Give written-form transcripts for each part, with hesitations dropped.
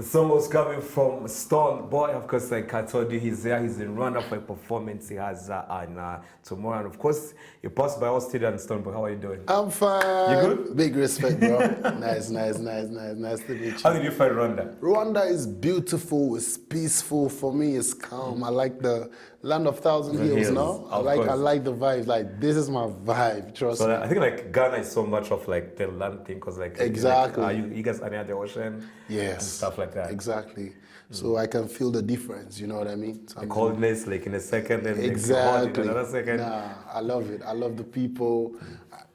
song was coming from Stonebwoy. Of course, like I told you, he's there. He's in Rwanda for a performance he has on tomorrow. And of course, you passed by our studio and Stonebwoy. How are you doing? I'm fine. You good? Big respect, bro. Nice to meet you. How did you find Rwanda? Rwanda is beautiful. It's peaceful. For me, it's calm. I like the land of thousand hills. No, I like the vibes. Like this is my vibe. Trust me. I think like Ghana is so much of like the land thing, because like exactly, like, you guys are near the ocean. Yes. And stuff like that. Exactly. So I can feel the difference, you know what I mean? The coldness, like in a second, and exactly. in another second. Nah, I love it. I love the people.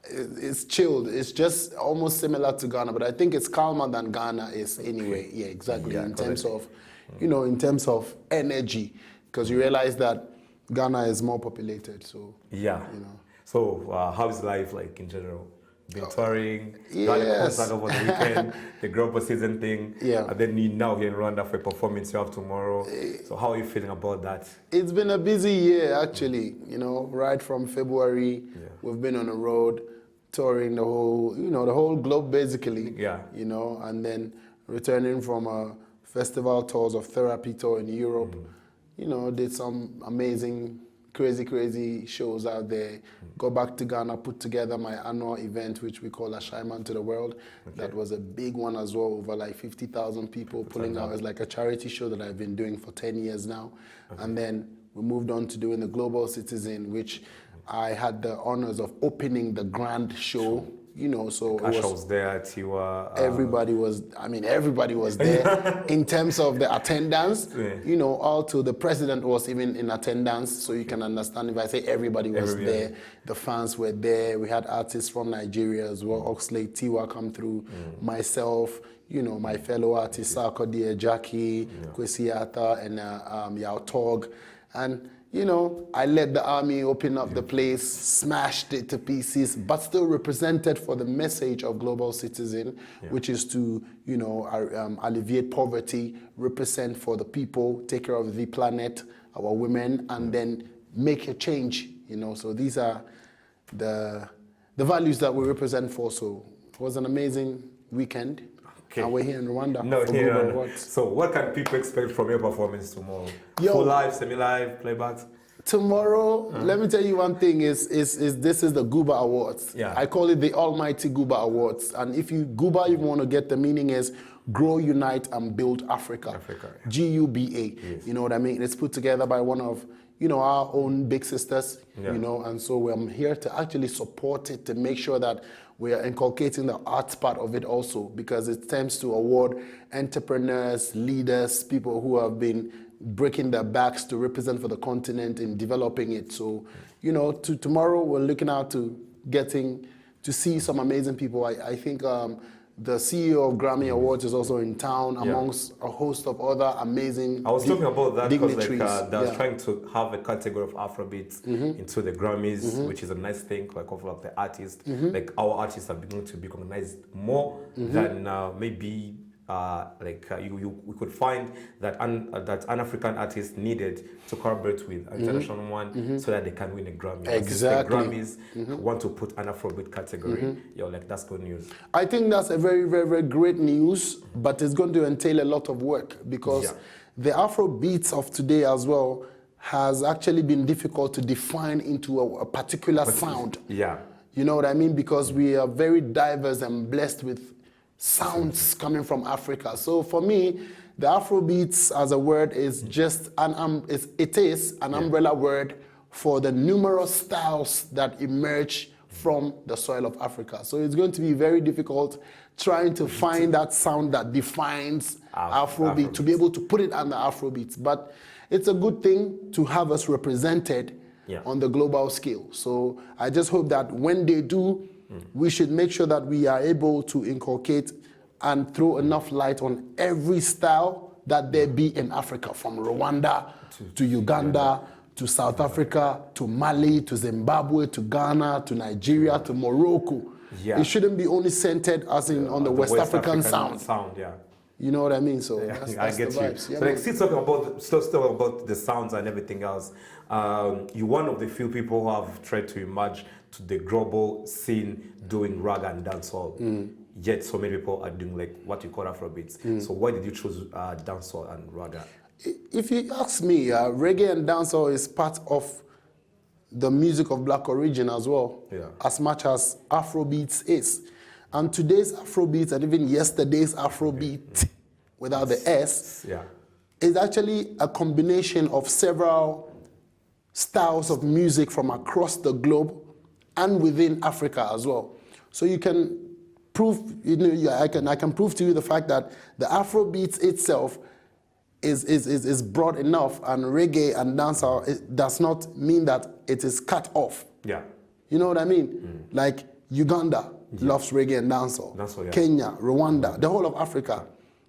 It's chilled. It's just almost similar to Ghana, but I think it's calmer than Ghana is anyway. Yeah, exactly. Yeah, in terms of, you know, in terms of energy, because you realize that Ghana is more populated. So yeah, you know. So how is life like in general? Been touring, yes. got a concert over the weekend, the global season thing, yeah. And then you now here in Rwanda for a performance you have tomorrow. So how are you feeling about that? It's been a busy year actually, you know, right from February, we've been on the road, touring the whole, you know, the whole globe basically, you know, and then returning from a festival tours of therapy tour in Europe, you know, did some amazing crazy shows out there. Go back to Ghana, put together my annual event, which we call Ashaiman to the World. That was a big one as well, over like 50,000 people pulling out. It's like a charity show that I've been doing for 10 years now. And then we moved on to doing the Global Citizen, which I had the honors of opening the grand show. You know, so Asha was there, Tiwa. Everybody was, I mean, everybody was there in terms of the attendance. You know, all to the president was even in attendance. So you can understand if I say everybody was there, the fans were there. We had artists from Nigeria as well. Oxlade, Tiwa come through, myself, you know, my fellow artists, Sarkodie, Jackie, Kwesiata, and Yao Tog. And you know, I let the army open up the place, smashed it to pieces, but still represented for the message of Global Citizen, which is to, you know, alleviate poverty, represent for the people, take care of the planet, our women, and then make a change, you know. So these are the values that we represent for. So it was an amazing weekend. And we're here in Rwanda. So what can people expect from your performance tomorrow? Full live, semi-live, playbacks? Tomorrow, let me tell you one thing, this is the Guba Awards. I call it the Almighty Guba Awards. And if you want to get the meaning is Grow, Unite, and Build Africa. GUBA. You know what I mean? It's put together by one of, you know, our own big sisters, you know, and so I'm here to actually support it, to make sure that we are inculcating the arts part of it also, because it tends to award entrepreneurs, leaders, people who have been breaking their backs to represent for the continent in developing it. So, you know, tomorrow we're looking out to getting to see some amazing people. I think the CEO of Grammy Awards is also in town, amongst a host of other amazing I was talking about that because like, they was yeah. trying to have a category of Afrobeats into the Grammys, which is a nice thing, like of like the artists. Like our artists are beginning to be recognized more than maybe we could find that that an African artist needed to collaborate with an international one so that they can win a Grammy. Exactly. The Grammys want to put an Afrobeat category. Yo, like that's good news. I think that's a very, very, very great news, but it's going to entail a lot of work, because the Afrobeats of today as well has actually been difficult to define into a particular sound. Yeah. You know what I mean? Because we are very diverse and blessed with sounds coming from Africa. So for me, the Afrobeats as a word is just it is an umbrella word for the numerous styles that emerge from the soil of Africa. So it's going to be very difficult trying to find that sound that defines Afrobeat, to be able to put it under Afrobeats. But it's a good thing to have us represented on the global scale. So I just hope that when they do, we should make sure that we are able to inculcate and throw enough light on every style that there be in Africa, from Rwanda to Uganda to South Africa to Mali to Zimbabwe to Ghana to Nigeria to Morocco. It shouldn't be only centered as in on the West African sound. You know what I mean? So I get you. Vibes. So like, still talking about the sounds and everything else. You're one of the few people who have tried to emerge to the global scene doing rag and dancehall. yet so many people are doing like what you call Afrobeats. So why did you choose dancehall and ragga? If you ask me, reggae and dancehall is part of the music of black origin as well, as much as Afrobeats is. And today's Afrobeats and even yesterday's Afrobeat, without the S, is actually a combination of several styles of music from across the globe and within Africa as well. So you can prove, I can prove to you the fact that the Afrobeat itself is broad enough, and reggae and dancehall, it does not mean that it is cut off. Yeah. You know what I mean? Like Uganda loves reggae and dancehall. Kenya, Rwanda, the whole of Africa.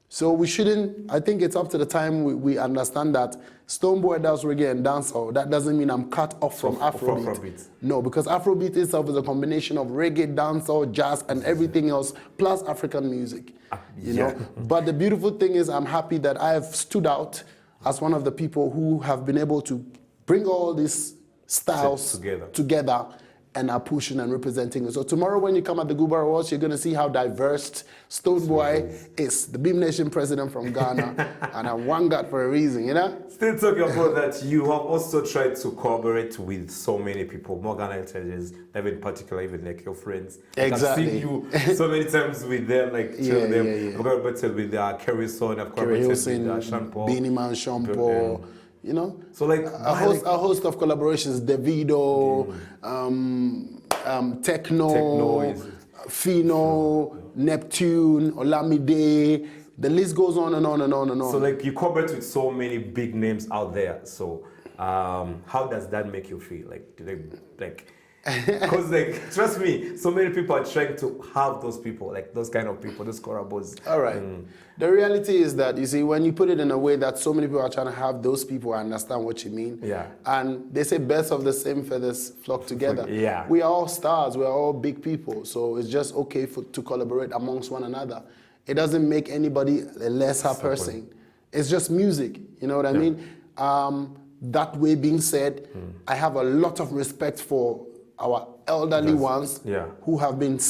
So we shouldn't, I think it's up to the time we understand that Stonebwoy does reggae and dancehall. That doesn't mean I'm cut off from Afrobeat. No, because Afrobeat itself is a combination of reggae, dancehall, jazz, and everything else, plus African music. You know? But the beautiful thing is I'm happy that I have stood out as one of the people who have been able to bring all these styles together and are pushing and representing it. So tomorrow when you come at the Guba Awards, you're going to see how diverse Stonebwoy is. The Beam Nation president from Ghana, and I'm one God for a reason, you know? Still talking about that, you have also tried to collaborate with so many people, more Ghana intelligence, in particular, even like your friends. Exactly. I've seen you so many times with them, like chill them. I've collaborated with Kerry Son, I've collaborated with Sean Paul. Beanie Man, Sean Paul. You know, so like a host of collaborations: Davido, Techno, Fino, Neptune, Olamide. The list goes on and on and on and on. So like you collaborate with so many big names out there. So how does that make you feel? Like do they like? Because like trust me, so many people are trying to have those people, like those kind of people, those collabos. All right. The reality is that, you see, when you put it in a way that so many people are trying to have those people, I understand what you mean. Yeah. And they say birds of the same feathers flock together. Yeah. We are all stars. We are all big people. So it's just okay to collaborate amongst one another. It doesn't make anybody a lesser person. It's just music. You know what I mean? That way being said, I have a lot of respect for our elderly ones who have been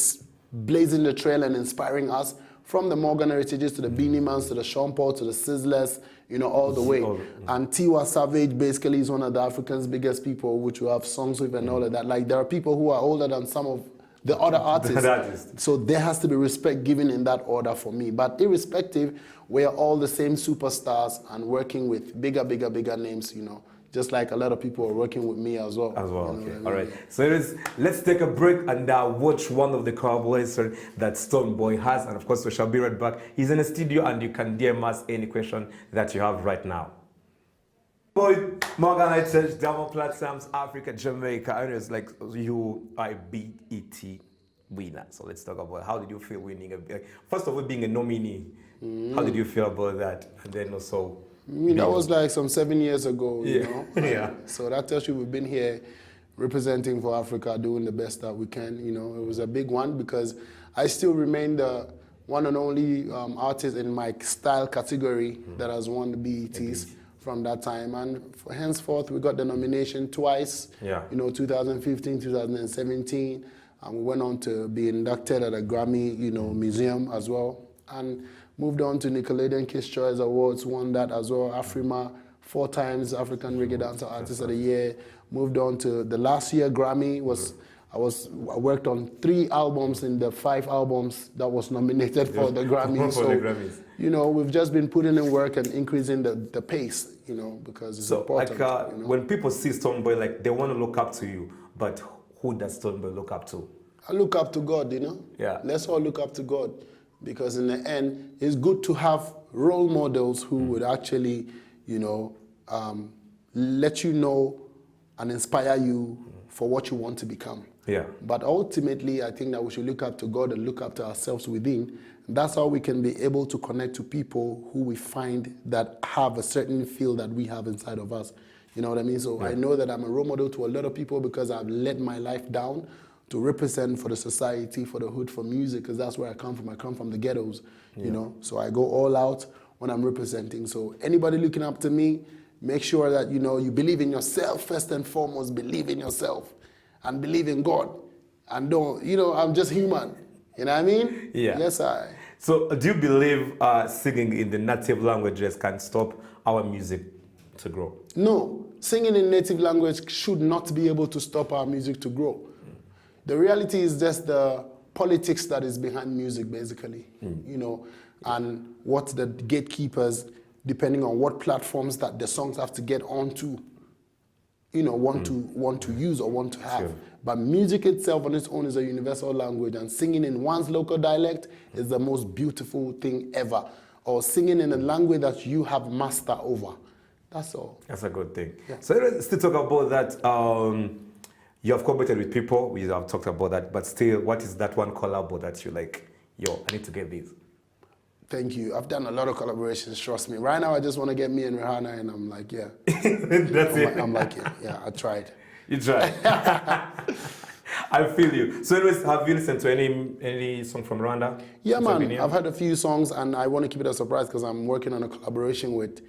blazing the trail and inspiring us, from the Morgan Heritages to the Beanie Mans to the Sean Paul to the Sizzlers, you know, all the way. And Tiwa Savage basically is one of the Africans' biggest people, which we have songs with and all of that. Like there are people who are older than some of the other artists. So there has to be respect given in that order for me. But irrespective, we are all the same superstars and working with bigger names, you know. Just like a lot of people are working with me as well. Okay. All right. So let's take a break and watch one of the collaborations that Stonebwoy has. And of course, we shall be right back. He's in the studio and you can DM us any question that you have right now. Boy, Morgan, I said, Diamond Platforms, Africa, Jamaica. And it's like you are a BET winner. So let's talk about how did you feel winning? First of all, being a nominee. How did you feel about that? And then also... I mean, that was like some 7 years ago, you know? So that tells you we've been here representing for Africa, doing the best that we can, you know? It was a big one because I still remain the one and only artist in my style category that has won the BETs from that time. And henceforth, we got the nomination twice, you know, 2015, 2017. And we went on to be inducted at a Grammy, you know, museum as well. And moved on to Nickelodeon Kids' Choice Awards, won that as well. Afrima, 4 times African Reggae Dancer Artist of the Year. Moved on to the last year Grammy. I worked on 3 albums in the 5 albums that was nominated for the Grammy. So, you know, we've just been putting in work and increasing the pace, you know, because it's important. Like, you know? When people see Stonebwoy, like, they want to look up to you, but who does Stonebwoy look up to? I look up to God, you know? Yeah. Let's all look up to God. Because in the end, it's good to have role models who would actually, you know, let you know and inspire you for what you want to become. Yeah. But ultimately, I think that we should look up to God and look up to ourselves within. That's how we can be able to connect to people who we find that have a certain feel that we have inside of us. You know what I mean? So I know that I'm a role model to a lot of people because I've let my life down to represent for the society, for the hood, for music, because that's where I come from. I come from the ghettos, you know? So I go all out when I'm representing. So anybody looking up to me, make sure that, you know, you believe in yourself first and foremost, believe in yourself and believe in God. And don't, you know, I'm just human. You know what I mean? Yeah. Yes, I. So do you believe singing in the native languages can stop our music to grow? No, singing in native language should not be able to stop our music to grow. The reality is just the politics that is behind music, basically, you know, and what the gatekeepers, depending on what platforms that the songs have to get onto, you know, want to use or want to have. Sure. But music itself on its own is a universal language, and singing in one's local dialect is the most beautiful thing ever. Or singing in a language that you have master over. That's all. That's a good thing. Yeah. So let's still talk about that. You have collaborated with people. We have talked about that. But still, what is that one collab that you like? Yo, I need to get this. Thank you. I've done a lot of collaborations, trust me. Right now, I just want to get me and Rihanna, and I'm like, yeah. That's it. I'm like, yeah, I tried. You tried. I feel you. So anyways, have you listened to any song from Rwanda? Yeah, man. I've heard a few songs, and I want to keep it a surprise because I'm working on a collaboration with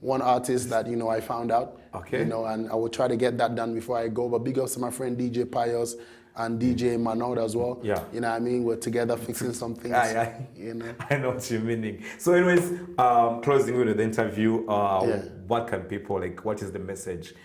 one artist that, you know, I found out. Okay. You know, and I will try to get that done before I go. But big ups to my friend DJ Pius and DJ Manod as well. Yeah. You know what I mean? We're together fixing some things. You know. I know what you're meaning. So anyways, closing with the interview, what can people, like, what is the message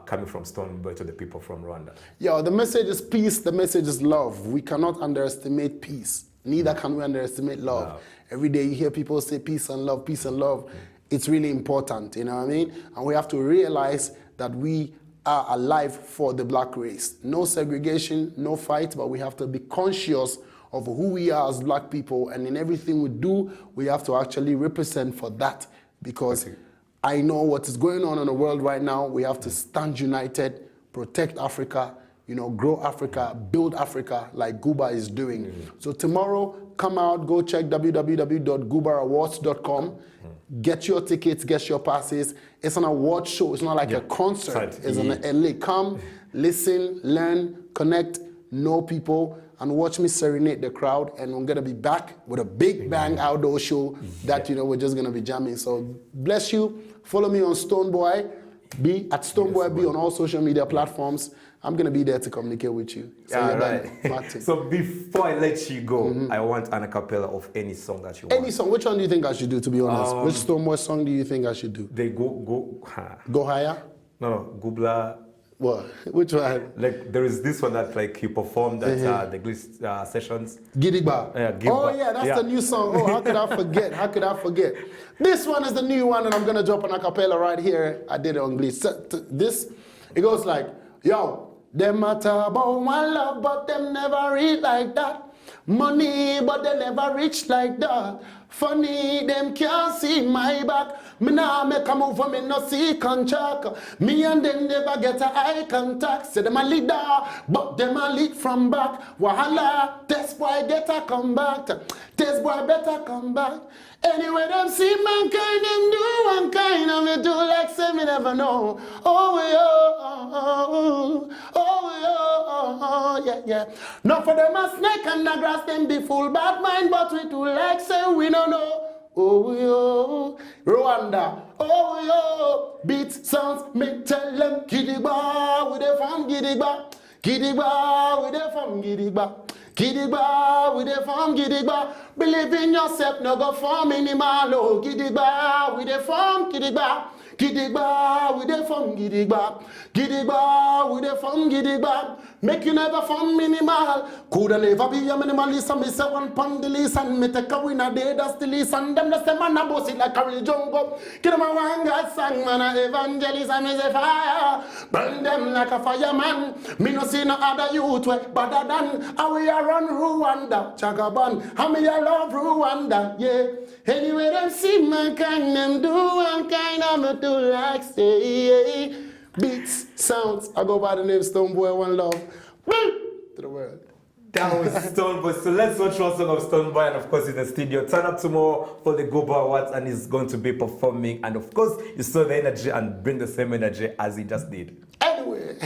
coming from Stonebwoy to the people from Rwanda? Yeah, the message is peace, the message is love. We cannot underestimate peace. Neither can we underestimate love. Wow. Every day you hear people say peace and love, peace and love. It's really important, you know what I mean? And we have to realize that we are alive for the black race. No segregation, no fight, but we have to be conscious of who we are as black people, and in everything we do, we have to actually represent for that, because I know what is going on in the world right now. We have to stand united, protect Africa, you know, grow Africa, build Africa like Guba is doing. So tomorrow, come out, go check www.gubarawards.com. Get your tickets, get your passes. It's an award show. It's not like a concert. Right. It's an LA. Come, listen, learn, connect, know people, and watch me serenade the crowd. And I'm going to be back with a big bang outdoor show that, you know, we're just going to be jamming. So bless you. Follow me on Stonebwoy. Be at Stonebwoy, be on all social media platforms. I'm going to be there to communicate with you. So right. So before I let you go, I want an acapella of any song that you want. Any song. Which one do you think I should do, to be honest? Which Stonebwoy song do you think I should do? They go Go higher? No, Gubla. What? Which one? Like, there is this one that, like, he performed at the Glitch sessions. Gidigba. Oh yeah, that's the new song. Oh, how could I forget? How could I forget? This one is the new one, and I'm gonna drop an acapella right here. I did it on Glitch. This, it goes like, yo, them matter about one love, but them never read like that. Money, but they never reach like that. Funny, them can't see my back. Me nah make a move for me no see contract. Me and them never get a eye contact. Say them a leader, but them a lead from back. Wahala, this boy get a comeback. This boy better come back. Anyway, them see mankind, them do one kind of me do like say me never know. Yeah. Not for them a snake and a grass, them be full bad mind, but we do like say we don't know. Rwanda, beats, sounds, me tell them, Gidigba, we dey from Gidigba, Gidigba, we dey from Gidigba, Gidigba, we dey from Gidigba, believe in yourself, no go for minimal, oh, Gidigba, we dey from Gidigba, Gidigba, we dey from Gidigba, Gidigba, we dey from Gidigba, make you never from minimal, coulda never be a minimalist, and me say one pound the least, and me take a winner day, that's the least, and them the same man a boss it like a real jungle, get them a one God sang, man a evangelist, and me say fire, burn them like a fireman, me no see no other youth way better than, how we a run Rwanda, Chagaban, how me a love Rwanda, yeah, anyway them see mankind, them do one kind of me do like say, beats, sounds, I go by the name Stonebwoy, one love, to the world. That was Stonebwoy. So let's watch one song of Stonebwoy, and of course in the studio. Turn up tomorrow for the Guba Awards, and he's going to be performing. And of course, you saw the energy and bring the same energy as he just did. Anyway.